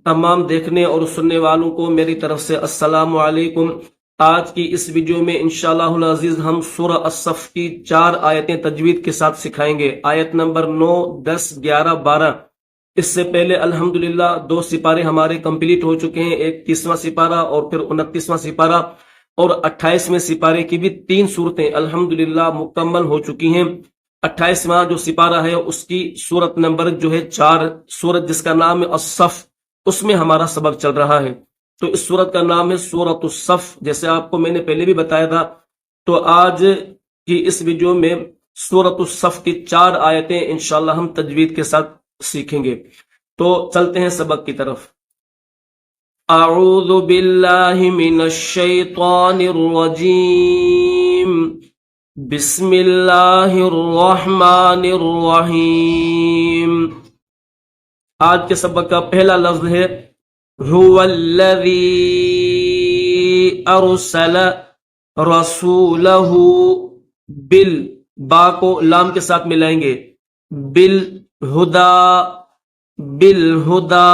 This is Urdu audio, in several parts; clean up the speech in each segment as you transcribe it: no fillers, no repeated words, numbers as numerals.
تمام دیکھنے اور سننے والوں کو میری طرف سے السلام علیکم۔ آج کی اس ویڈیو میں انشاءاللہ العزیز ہم سورہ الصف کی 4 آیتیں تجوید کے ساتھ سکھائیں گے، آیت نمبر 9، 10، 11، 12۔ اس سے پہلے الحمدللہ 2 سپارے ہمارے کمپلیٹ ہو چکے ہیں، ایک 30واں سپارہ اور پھر 29واں سپارہ، اور 28ویں سپارے کی بھی 3 صورتیں الحمدللہ مکمل ہو چکی ہیں۔ 28واں جو سپارہ ہے اس کی سورت نمبر جو ہے 4، سورت جس کا نام ہے الصف، اس میں ہمارا سبق چل رہا ہے۔ تو اس سورت کا نام ہے سورۃ الصف، جیسے آپ کو میں نے پہلے بھی بتایا تھا۔ تو آج کی اس ویڈیو میں سورۃ الصف کی 4 آیتیں انشاءاللہ ہم تجوید کے ساتھ سیکھیں گے۔ تو چلتے ہیں سبق کی طرف۔ اعوذ باللہ من الشیطان الرجیم، بسم اللہ الرحمن الرحیم۔ آج کے سبق کا پہلا لفظ ہے هو الذی ارسل رسولہ بال، با کو لام کے ساتھ ملائیں گے، بالہدا، بالہدا،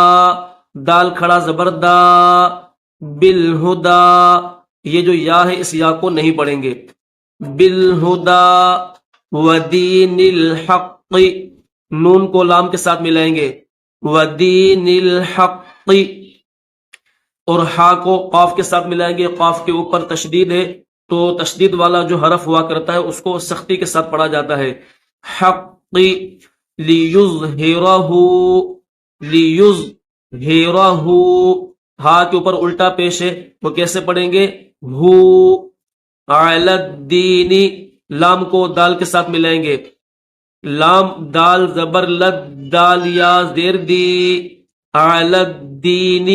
دال کھڑا زبردہ، بالہدا، یہ جو یا ہے اس یا کو نہیں پڑھیں گے، بالہدا ودین الحق، نون کو لام کے ساتھ ملائیں گے، ودین الحق، اور ہا کو قاف کے ساتھ ملائیں گے، قاف کے اوپر تشدید ہے تو تشدید والا جو حرف ہوا کرتا ہے اس کو سختی کے ساتھ پڑھا جاتا ہے، حق، لیظہرہ، لیظہرہ، ہا کے اوپر الٹا پیش ہے، وہ کیسے پڑھیں گے، ہو، علی الدین، لام کو دال کے ساتھ ملائیں گے، لام دال زبر لد، دال یا زیر دی، علی الدین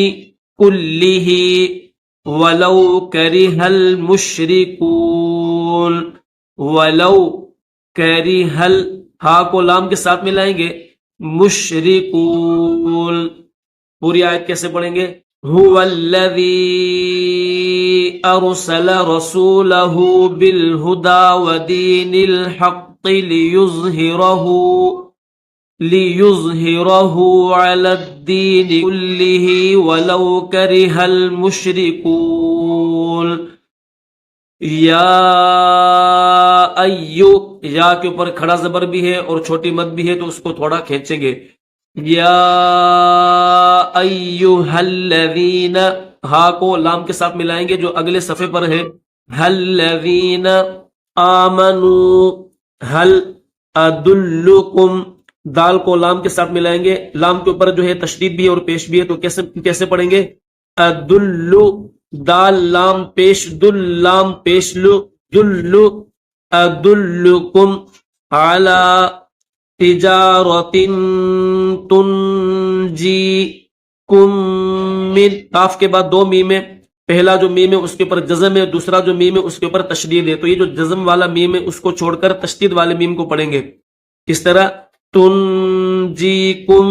کلہ ولو کرہ المشرکون، ولو کرہ، ہا کو لام کے ساتھ ملائیں گے، مشرکون۔ پوری آیت کیسے پڑھیں گے، هو الذی ارسل رسولہ بالہدی ودین الحق لیظہرہ علی الدین کلہ ولو کرہ المشرکون۔ یا ایو، یا کے اوپر کھڑا زبر بھی ہے اور چھوٹی مد بھی ہے تو اس کو تھوڑا کھینچیں گے، یا ایہا الذین، ہا کو لام کے ساتھ ملائیں گے جو اگلے صفحے پر ہے، الذین آمنوا، ہل ادلکم، دال کو لام کے ساتھ ملائیں گے، لام کے اوپر جو ہے تشدید بھی ہے اور پیش بھی ہے تو کیسے پڑھیں گے، ادلو، دال لام پیش، دل لام پیش لو، دلو، ادلکم علی تجارت تنجیکم من، کاف کے بعد 2 میم ہے، پہلا جو میم ہے اس کے اوپر جزم ہے، دوسرا جو میم ہے اس کے اوپر تشدید ہے، تو یہ جو جزم والا میم ہے اس کو چھوڑ کر تشدید والے میم کو پڑھیں گے، کس طرح، تنجیکم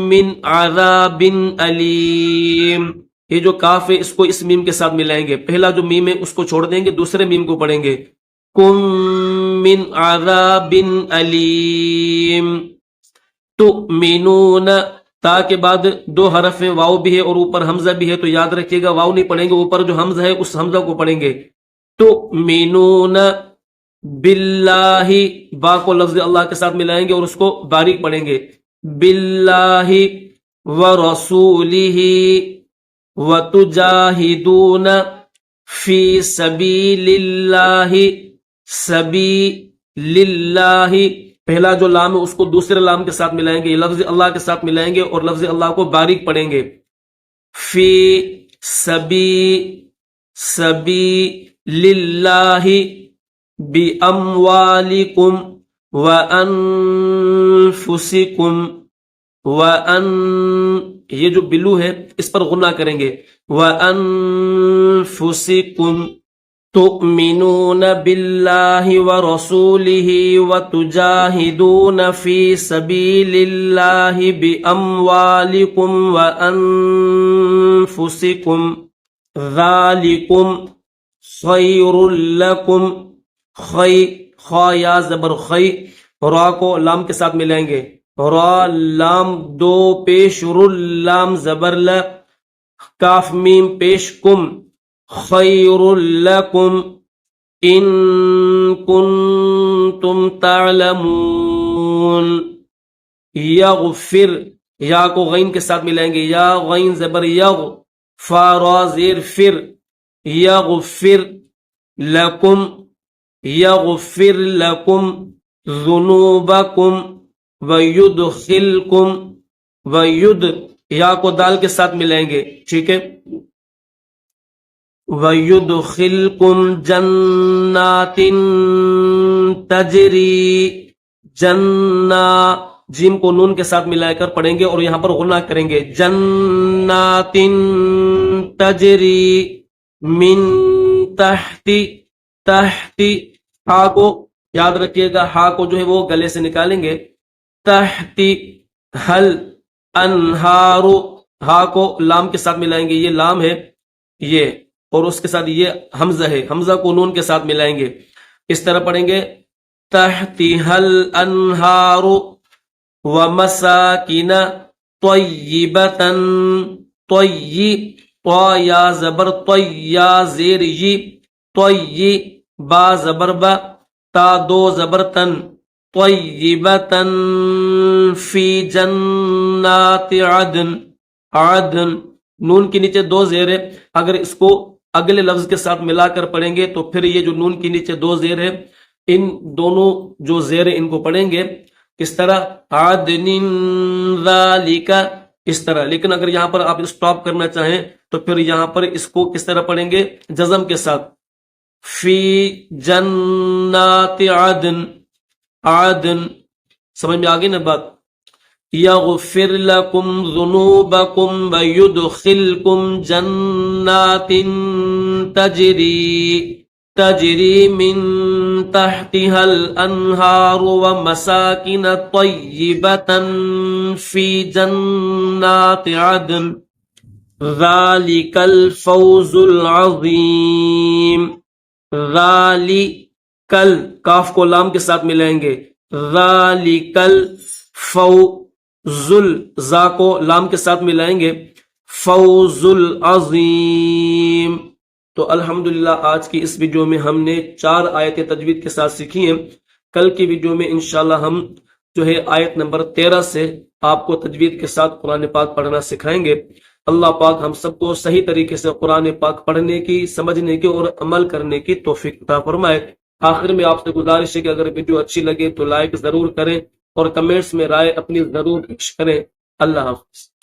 من عذاب علیم، یہ جو کاف ہے اس کو اس میم کے ساتھ ملائیں گے، پہلا جو میم ہے اس کو چھوڑ دیں گے، دوسرے میم کو پڑھیں گے، کم من عذاب علیم۔ تؤمنون، تا کے بعد 2 حرف ہیں، واو بھی ہے اور اوپر حمزہ بھی ہے تو یاد رکھیے گا واو نہیں پڑھیں گے، اوپر جو حمزہ ہے اس حمزہ کو پڑھیں گے، تؤمنون باللہ، با کو لفظ اللہ کے ساتھ ملائیں گے اور اس کو باریک پڑھیں گے، باللہ ورسولہ وتجاہدون فی سبیل اللہ، سبیل اللہ، پہلا جو لام ہے اس کو دوسرے لام کے ساتھ ملائیں گے، یہ لفظ اللہ کے ساتھ ملائیں گے اور لفظ اللہ کو باریک پڑھیں گے، فی سبیل اللہ بِأَمْوَالِكُمْ وَأَنفُسِكُمْ، یہ جو بلو ہے اس پر غنہ کریں گے، وَأَنفُسِكُمْ تُؤْمِنُونَ بِاللَّهِ وَرَسُولِهِ وَتُجَاهِدُونَ فِي سَبِيلِ اللَّهِ بِأَمْوَالِكُمْ وَأَنفُسِكُمْ ذَلِكُمْ خَيْرٌ لَكُمْ، خی، خا یا زبر خی، را کو لام کے ساتھ ملائیں گے، را لام دو پیش رل لام زبر ل کاف میم پیش کم خیر لکم ان کنتم تعلمون یغفر یا کو غین کے ساتھ ملائیں گے یا غین زبر یغ فا را زیر فر یغفر لکم یغفر لکم ذنوبکم ویدخلکم وید یا کو دال کے ساتھ ملائیں گے ٹھیک ہے وَيُدْخِلْكُمْ جَنَّاتٍ تَجْرِي جنّا جیم کو نون کے ساتھ ملا کر پڑھیں گے اور یہاں پر غنہ کریں گے جنّاتٍ تَجْرِي من تحتی ہا کو یاد رکھیے گا ہا کو جو ہے وہ گلے سے نکالیں گے تحتی حل انہارو ہا کو لام کے ساتھ ملائیں گے یہ لام ہے یہ اور اس کے ساتھ یہ حمزہ ہے حمزہ کو نون کے ساتھ ملائیں گے اس طرح پڑھیں گے تحتها الانہار ومساکن طیبة طی طا یا زبر طیا زیر یی طی با زبر با تا دو زبر تن طیبة فی جنات عدن عدن نون کے نیچے دو زیر ہے اگر اس کو اگلے لفظ کے ساتھ ملا کر پڑھیں گے تو پھر یہ جو نون کے نیچے دو زیر ہے ان دونوں جو زیر ان کو پڑھیں گے کس طرح عدن ذالک اس طرح لیکن اگر یہاں پر آپ اسٹاپ کرنا چاہیں تو پھر یہاں پر اس کو کس طرح پڑھیں گے جزم کے ساتھ فی جنات عدن عدن سمجھ میں آگئی نا بات یغفر لکم ذنوبکم ویدخلکم جنات تجری من تحتها الانہار ومساکن طیبة فی جنات عدن ذالک الفوز العظیم ذالک کاف کو لام کے ساتھ ملائیں گے ذالک الفوز زا کو لام کے ساتھ ملائیں گے فوز العظیم تو الحمدللہ آج کی اس ویڈیو میں ہم نے 4 آیتیں تجوید کے ساتھ سیکھی ہیں کل کی ویڈیو میں انشاءاللہ ہم جو ہے آیت نمبر 13 سے آپ کو تجوید کے ساتھ قرآن پاک پڑھنا سکھائیں گے اللہ پاک ہم سب کو صحیح طریقے سے قرآن پاک پڑھنے کی سمجھنے کی اور عمل کرنے کی توفیق عطا فرمائے آخر میں آپ سے گزارش ہے کہ اگر ویڈیو اچھی لگے تو لائک ضرور کریں اور کمنٹس میں رائے اپنی ضرور پیش کریں اللہ حافظ